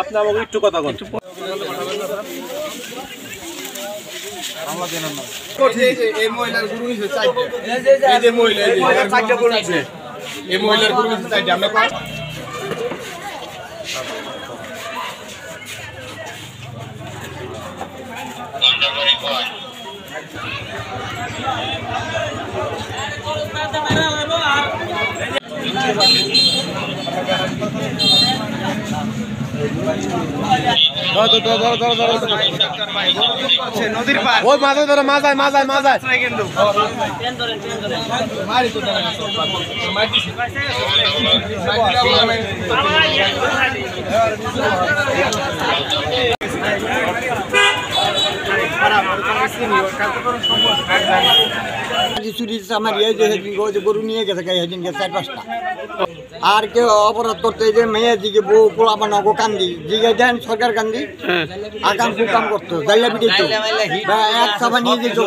আপনার একটু কথা বলুন। এই মহিলার গুরু নিছে চারটে, এই মহিলার গুরু নিছে চারটে। আমরা নদীর পার ওই মাথায় ধরো, মাথায় মাথায় মাথায় কিন্তু গরু নিয়ে গেছে সেদিনকে 4-5টা। আর কেউ অপরাধ করতে যে মেয়ের দিকে বউ পোলা বানাবো কান্দি জিগে দেন সরকার কান্দি আকাম কুকাম করতো জাইলা পিঠে এক সাবা নিয়ে যেত।